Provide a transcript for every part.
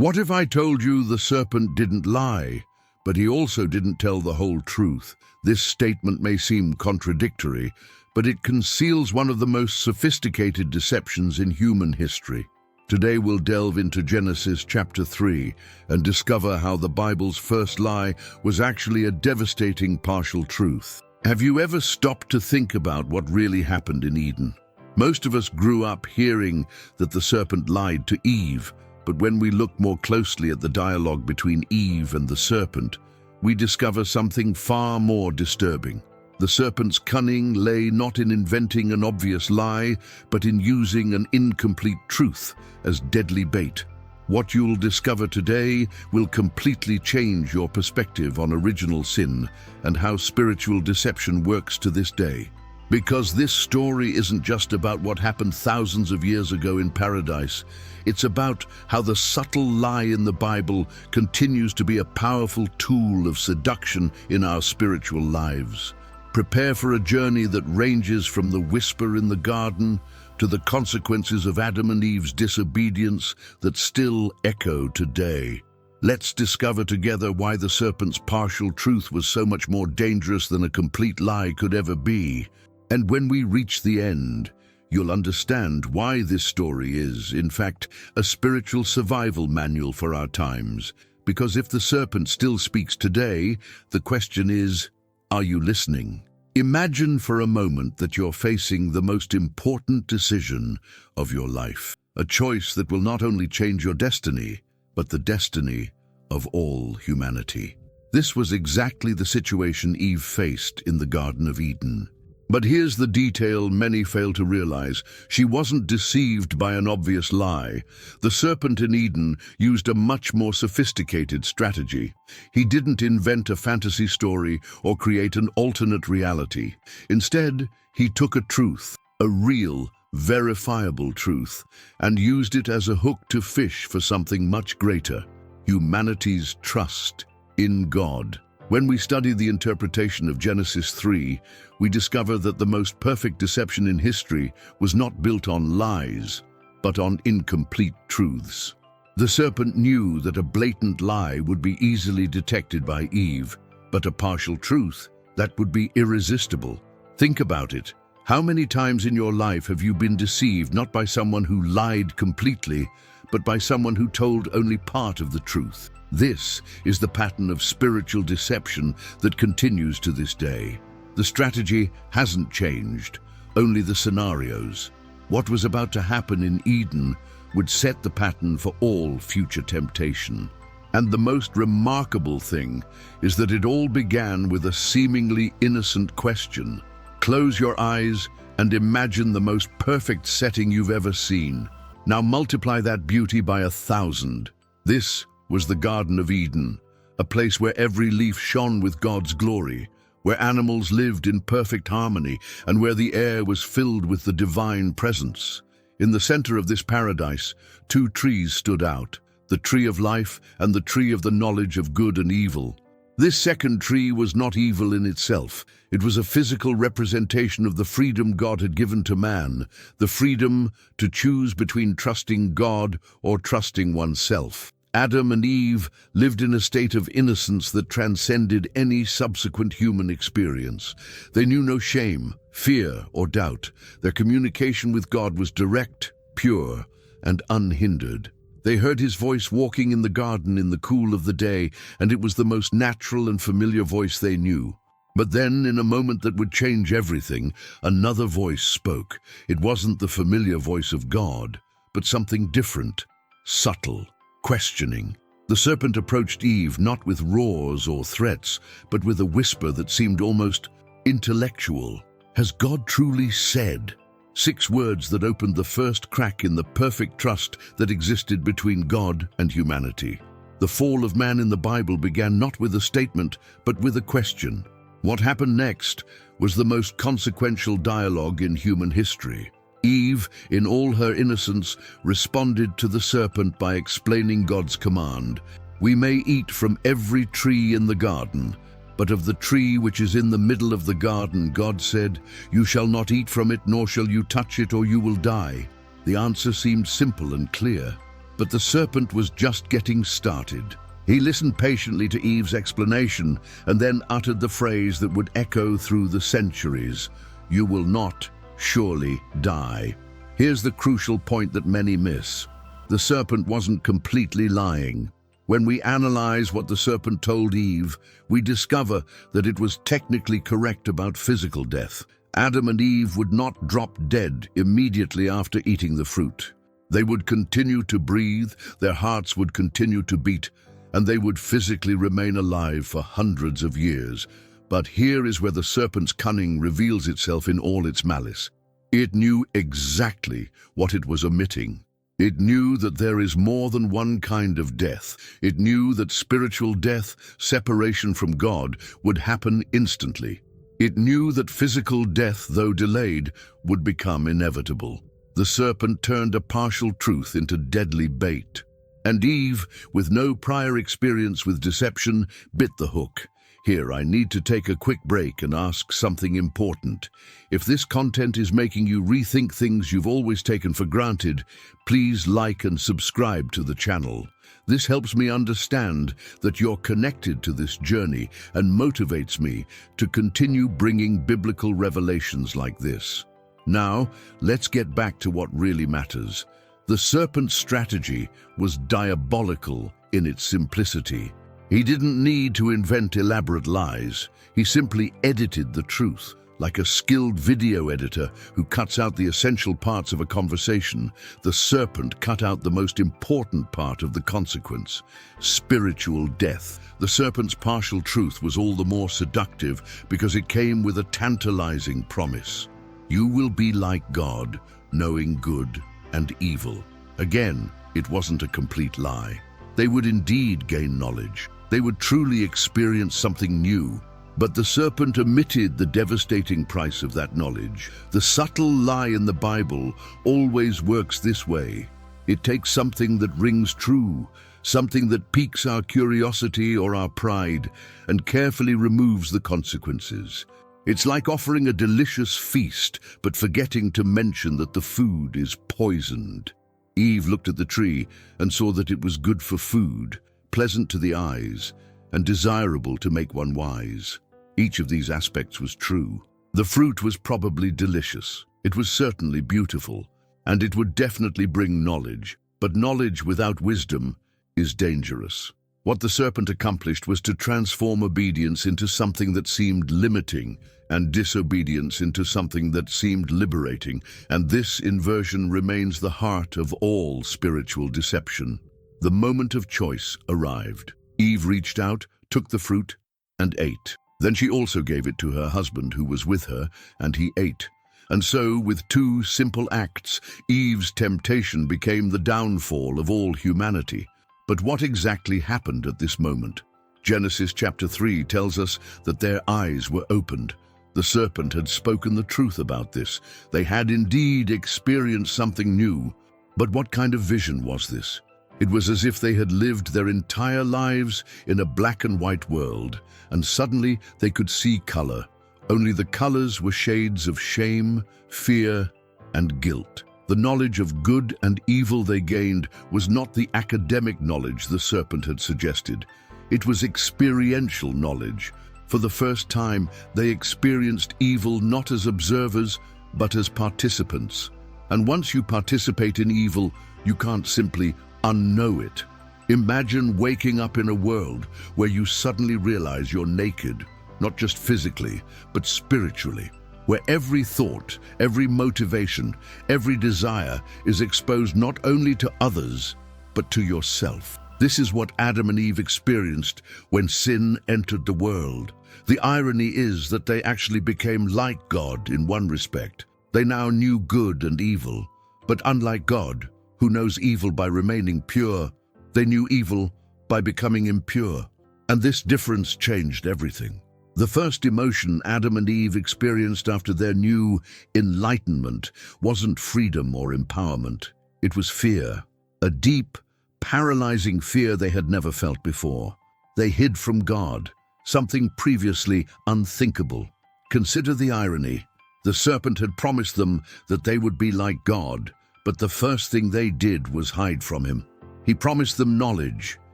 What if I told you the serpent didn't lie, but he also didn't tell the whole truth? This statement may seem contradictory, but it conceals one of the most sophisticated deceptions in human history. Today we'll delve into Genesis chapter 3 and discover how the Bible's first lie was actually a devastating partial truth. Have you ever stopped to think about what really happened in Eden? Most of us grew up hearing that the serpent lied to Eve, but when we look more closely at the dialogue between Eve and the serpent, we discover something far more disturbing. The serpent's cunning lay not in inventing an obvious lie, but in using an incomplete truth as deadly bait. What you'll discover today will completely change your perspective on original sin and how spiritual deception works to this day. Because this story isn't just about what happened thousands of years ago in paradise. It's about how the subtle lie in the Bible continues to be a powerful tool of seduction in our spiritual lives. Prepare for a journey that ranges from the whisper in the garden to the consequences of Adam and Eve's disobedience that still echo today. Let's discover together why the serpent's partial truth was so much more dangerous than a complete lie could ever be. And when we reach the end, you'll understand why this story is, in fact, a spiritual survival manual for our times. Because if the serpent still speaks today, the question is, are you listening? Imagine for a moment that you're facing the most important decision of your life, a choice that will not only change your destiny, but the destiny of all humanity. This was exactly the situation Eve faced in the Garden of Eden. But here's the detail many fail to realize. She wasn't deceived by an obvious lie. The serpent in Eden used a much more sophisticated strategy. He didn't invent a fantasy story or create an alternate reality. Instead, he took a truth, a real, verifiable truth, and used it as a hook to fish for something much greater: humanity's trust in God. When we study the interpretation of Genesis 3, we discover that the most perfect deception in history was not built on lies, but on incomplete truths. The serpent knew that a blatant lie would be easily detected by Eve, but a partial truth, that would be irresistible. Think about it. How many times in your life have you been deceived not by someone who lied completely, but by someone who told only part of the truth? This is the pattern of spiritual deception that continues to this day. The strategy hasn't changed, only the scenarios. What was about to happen in Eden would set the pattern for all future temptation. And the most remarkable thing is that it all began with a seemingly innocent question. Close your eyes and imagine the most perfect setting you've ever seen. Now multiply that beauty by 1,000. This was the Garden of Eden, a place where every leaf shone with God's glory, where animals lived in perfect harmony, and where the air was filled with the divine presence. In the center of this paradise, 2 trees stood out, the tree of life and the tree of the knowledge of good and evil. This second tree was not evil in itself. It was a physical representation of the freedom God had given to man, the freedom to choose between trusting God or trusting oneself. Adam and Eve lived in a state of innocence that transcended any subsequent human experience. They knew no shame, fear, or doubt. Their communication with God was direct, pure, and unhindered. They heard his voice walking in the garden in the cool of the day, and it was the most natural and familiar voice they knew. But then, in a moment that would change everything, another voice spoke. It wasn't the familiar voice of God, but something different, subtle, questioning. The serpent approached Eve not with roars or threats, but with a whisper that seemed almost intellectual. Has God truly said? 6 words that opened the first crack in the perfect trust that existed between God and humanity. The fall of man in the Bible began not with a statement, but with a question. What happened next was the most consequential dialogue in human history. Eve, in all her innocence, responded to the serpent by explaining God's command. We may eat from every tree in the garden, but of the tree which is in the middle of the garden, God said, you shall not eat from it, nor shall you touch it, or you will die. The answer seemed simple and clear. But the serpent was just getting started. He listened patiently to Eve's explanation and then uttered the phrase that would echo through the centuries: "You will not surely die." Here's the crucial point that many miss. The serpent wasn't completely lying. When we analyze what the serpent told Eve, we discover that it was technically correct about physical death. Adam and Eve would not drop dead immediately after eating the fruit. They would continue to breathe, their hearts would continue to beat, and they would physically remain alive for hundreds of years. But here is where the serpent's cunning reveals itself in all its malice. It knew exactly what it was omitting. It knew that there is more than one kind of death. It knew that spiritual death, separation from God, would happen instantly. It knew that physical death, though delayed, would become inevitable. The serpent turned a partial truth into deadly bait. And Eve, with no prior experience with deception, bit the hook. Here, I need to take a quick break and ask something important. If this content is making you rethink things you've always taken for granted, please like and subscribe to the channel. This helps me understand that you're connected to this journey and motivates me to continue bringing biblical revelations like this. Now, let's get back to what really matters. The serpent's strategy was diabolical in its simplicity. He didn't need to invent elaborate lies. He simply edited the truth. Like a skilled video editor who cuts out the essential parts of a conversation, the serpent cut out the most important part of the consequence: spiritual death. The serpent's partial truth was all the more seductive because it came with a tantalizing promise. You will be like God, knowing good and evil. Again, it wasn't a complete lie. They would indeed gain knowledge. They would truly experience something new. But the serpent omitted the devastating price of that knowledge. The subtle lie in the Bible always works this way. It takes something that rings true, something that piques our curiosity or our pride, and carefully removes the consequences. It's like offering a delicious feast, but forgetting to mention that the food is poisoned. Eve looked at the tree and saw that it was good for food, pleasant to the eyes, and desirable to make one wise. Each of these aspects was true. The fruit was probably delicious. It was certainly beautiful, and it would definitely bring knowledge. But knowledge without wisdom is dangerous. What the serpent accomplished was to transform obedience into something that seemed limiting, and disobedience into something that seemed liberating. And this inversion remains the heart of all spiritual deception. The moment of choice arrived. Eve reached out, took the fruit, and ate. Then she also gave it to her husband who was with her, and he ate. And so, with two simple acts, Eve's temptation became the downfall of all humanity. But what exactly happened at this moment? Genesis chapter 3 tells us that their eyes were opened. The serpent had spoken the truth about this. They had indeed experienced something new. But what kind of vision was this? It was as if they had lived their entire lives in a black and white world, and suddenly they could see color. Only the colors were shades of shame, fear, and guilt. The knowledge of good and evil they gained was not the academic knowledge the serpent had suggested. It was experiential knowledge. For the first time, they experienced evil not as observers, but as participants. And once you participate in evil, you can't simply unknow it. Imagine waking up in a world where you suddenly realize you're naked, not just physically, but spiritually, where every thought, every motivation, every desire is exposed not only to others, but to yourself. This is what Adam and Eve experienced when sin entered the world. The irony is that they actually became like God in one respect. They now knew good and evil, but unlike God, who knows evil by remaining pure, they knew evil by becoming impure. And this difference changed everything. The first emotion Adam and Eve experienced after their new enlightenment wasn't freedom or empowerment. It was fear, a deep, paralyzing fear they had never felt before. They hid from God, something previously unthinkable. Consider the irony. The serpent had promised them that they would be like God, but the first thing they did was hide from him. He promised them knowledge,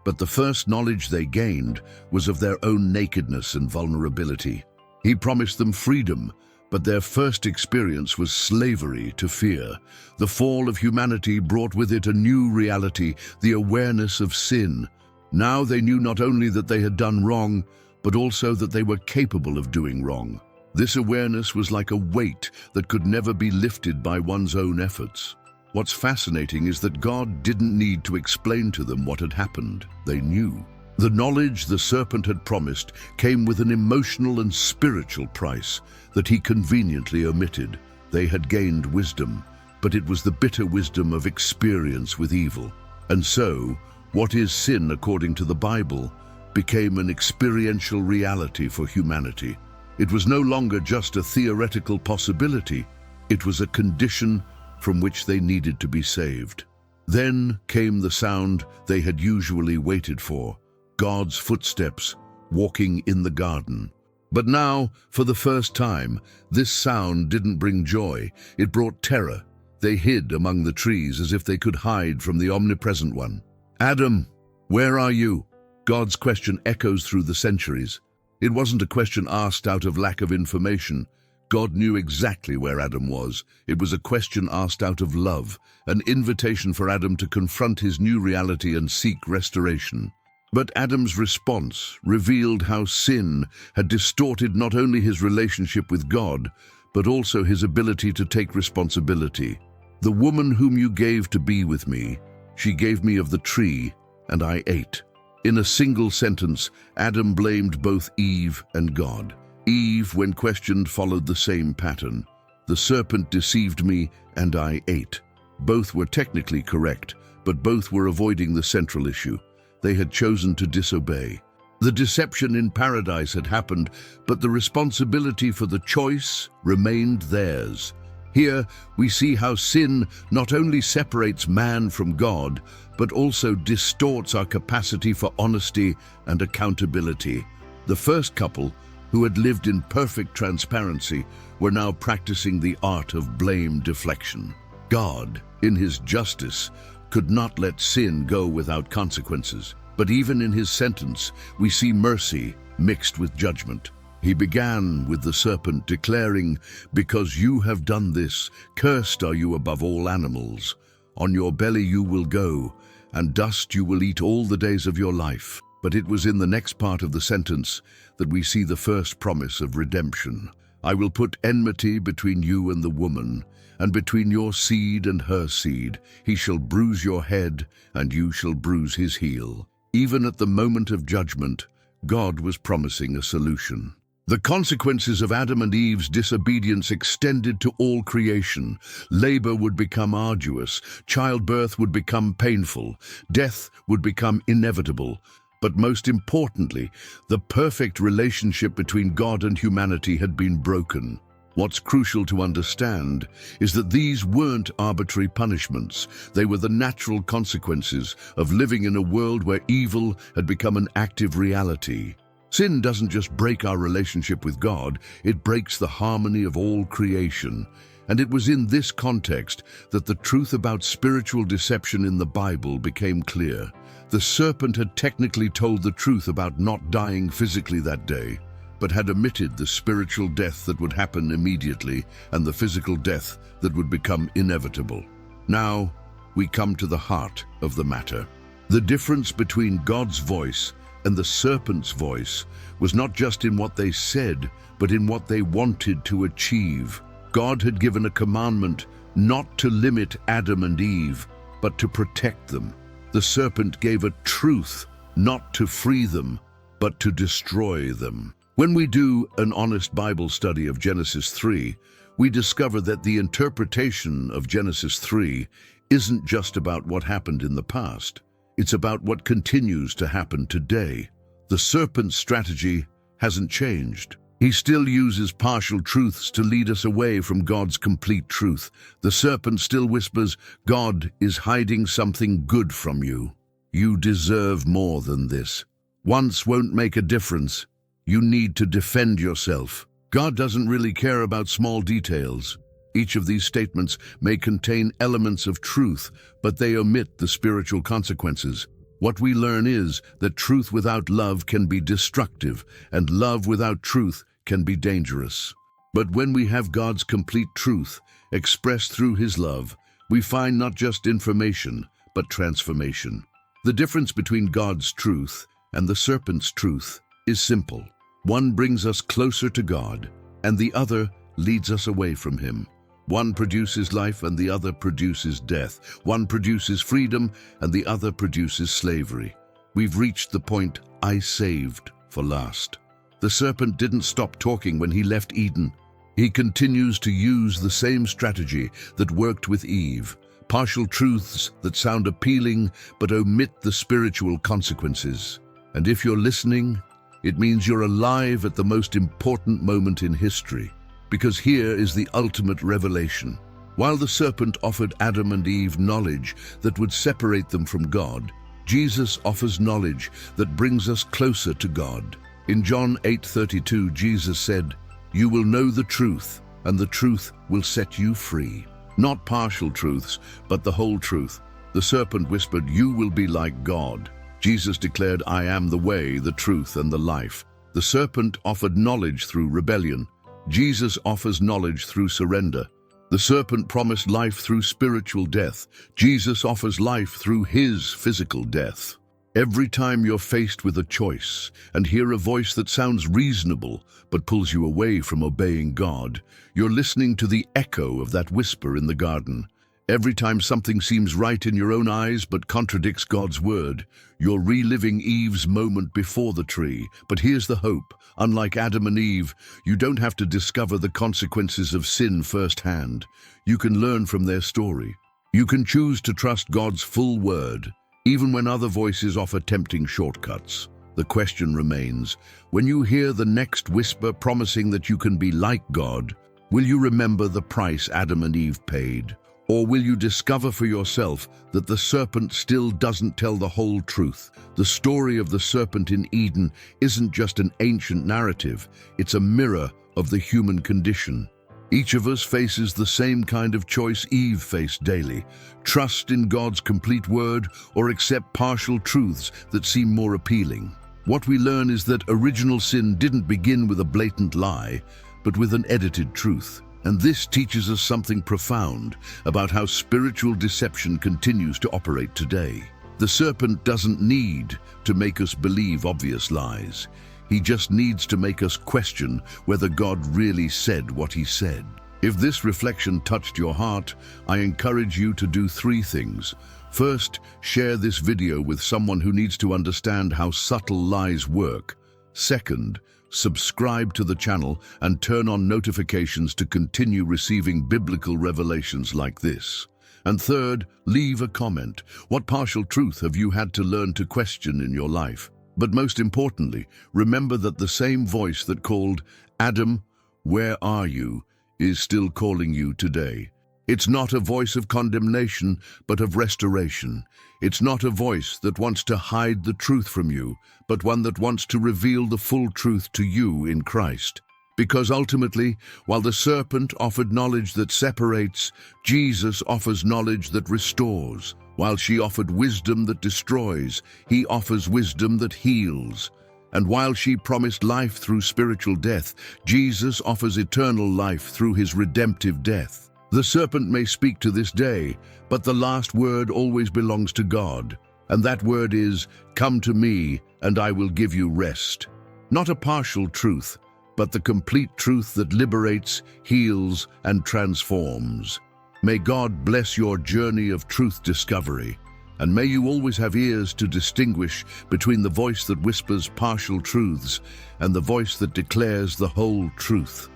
but the first knowledge they gained was of their own nakedness and vulnerability. He promised them freedom, but their first experience was slavery to fear. The fall of humanity brought with it a new reality, the awareness of sin. Now they knew not only that they had done wrong, but also that they were capable of doing wrong. This awareness was like a weight that could never be lifted by one's own efforts. What's fascinating is that God didn't need to explain to them what had happened. They knew. The knowledge the serpent had promised came with an emotional and spiritual price that he conveniently omitted. They had gained wisdom, but it was the bitter wisdom of experience with evil. And so, what is sin according to the Bible became an experiential reality for humanity. It was no longer just a theoretical possibility. It was a condition from which they needed to be saved. Then came the sound they had usually waited for, God's footsteps walking in the garden. But now, for the first time, this sound didn't bring joy. It brought terror. They hid among the trees as if they could hide from the omnipresent one. "Adam, where are you?" God's question echoes through the centuries. It wasn't a question asked out of lack of information. God knew exactly where Adam was. It was a question asked out of love, an invitation for Adam to confront his new reality and seek restoration. But Adam's response revealed how sin had distorted not only his relationship with God, but also his ability to take responsibility. "The woman whom you gave to be with me, she gave me of the tree, and I ate." In a single sentence, Adam blamed both Eve and God. Eve, when questioned, followed the same pattern. "The serpent deceived me, and I ate." Both were technically correct, but both were avoiding the central issue. They had chosen to disobey. The deception in paradise had happened, but the responsibility for the choice remained theirs. Here, we see how sin not only separates man from God, but also distorts our capacity for honesty and accountability. The first couple, who had lived in perfect transparency, were now practicing the art of blame deflection. God, in his justice, could not let sin go without consequences. But even in his sentence, we see mercy mixed with judgment. He began with the serpent, declaring, "Because you have done this, cursed are you above all animals. On your belly you will go, and dust you will eat all the days of your life." But it was in the next part of the sentence that we see the first promise of redemption. "I will put enmity between you and the woman, and between your seed and her seed. He shall bruise your head, and you shall bruise his heel." Even at the moment of judgment, God was promising a solution. The consequences of Adam and Eve's disobedience extended to all creation. Labor would become arduous, childbirth would become painful, death would become inevitable. But most importantly, the perfect relationship between God and humanity had been broken. What's crucial to understand is that these weren't arbitrary punishments. They were the natural consequences of living in a world where evil had become an active reality. Sin doesn't just break our relationship with God, it breaks the harmony of all creation. And it was in this context that the truth about spiritual deception in the Bible became clear. The serpent had technically told the truth about not dying physically that day, but had omitted the spiritual death that would happen immediately and the physical death that would become inevitable. Now, we come to the heart of the matter. The difference between God's voice and the serpent's voice was not just in what they said, but in what they wanted to achieve. God had given a commandment not to limit Adam and Eve, but to protect them. The serpent gave a truth not to free them, but to destroy them. When we do an honest Bible study of Genesis 3, we discover that the interpretation of Genesis 3 isn't just about what happened in the past. It's about what continues to happen today. The serpent's strategy hasn't changed. He still uses partial truths to lead us away from God's complete truth. The serpent still whispers, "God is hiding something good from you. You deserve more than this. Once won't make a difference. You need to defend yourself." God doesn't really care about small details. Each of these statements may contain elements of truth, but they omit the spiritual consequences. What we learn is that truth without love can be destructive, and love without truth can be dangerous. But when we have God's complete truth, expressed through His love, we find not just information, but transformation. The difference between God's truth and the serpent's truth is simple. One brings us closer to God, and the other leads us away from Him. One produces life and the other produces death. One produces freedom and the other produces slavery. We've reached the point I saved for last. The serpent didn't stop talking when he left Eden. He continues to use the same strategy that worked with Eve. Partial truths that sound appealing but omit the spiritual consequences. And if you're listening, it means you're alive at the most important moment in history. Because here is the ultimate revelation. While the serpent offered Adam and Eve knowledge that would separate them from God, Jesus offers knowledge that brings us closer to God. In John 8:32, Jesus said, "You will know the truth, and the truth will set you free." Not partial truths, but the whole truth. The serpent whispered, "You will be like God." Jesus declared, "I am the way, the truth, and the life." The serpent offered knowledge through rebellion. Jesus offers knowledge through surrender. The serpent promised life through spiritual death. Jesus offers life through His physical death. Every time you're faced with a choice and hear a voice that sounds reasonable but pulls you away from obeying God, you're listening to the echo of that whisper in the garden. Every time something seems right in your own eyes but contradicts God's word, you're reliving Eve's moment before the tree. But here's the hope. Unlike Adam and Eve, you don't have to discover the consequences of sin firsthand. You can learn from their story. You can choose to trust God's full word, even when other voices offer tempting shortcuts. The question remains, when you hear the next whisper promising that you can be like God, will you remember the price Adam and Eve paid? Or will you discover for yourself that the serpent still doesn't tell the whole truth? The story of the serpent in Eden isn't just an ancient narrative, it's a mirror of the human condition. Each of us faces the same kind of choice Eve faced daily. Trust in God's complete word or accept partial truths that seem more appealing. What we learn is that original sin didn't begin with a blatant lie, but with an edited truth. And this teaches us something profound about how spiritual deception continues to operate today. The serpent doesn't need to make us believe obvious lies. He just needs to make us question whether God really said what He said. If this reflection touched your heart, I encourage you to do 3 things. First, share this video with someone who needs to understand how subtle lies work. Second, subscribe to the channel and turn on notifications to continue receiving biblical revelations like this. And third, leave a comment. What partial truth have you had to learn to question in your life? But most importantly, remember that the same voice that called, "Adam, where are you?" is still calling you today. It's not a voice of condemnation, but of restoration. It's not a voice that wants to hide the truth from you, but one that wants to reveal the full truth to you in Christ. Because ultimately, while the serpent offered knowledge that separates, Jesus offers knowledge that restores. While she offered wisdom that destroys, He offers wisdom that heals. And while she promised life through spiritual death, Jesus offers eternal life through His redemptive death. The serpent may speak to this day, but the last word always belongs to God. And that word is, "Come to me, and I will give you rest." Not a partial truth, but the complete truth that liberates, heals, and transforms. May God bless your journey of truth discovery, and may you always have ears to distinguish between the voice that whispers partial truths and the voice that declares the whole truth.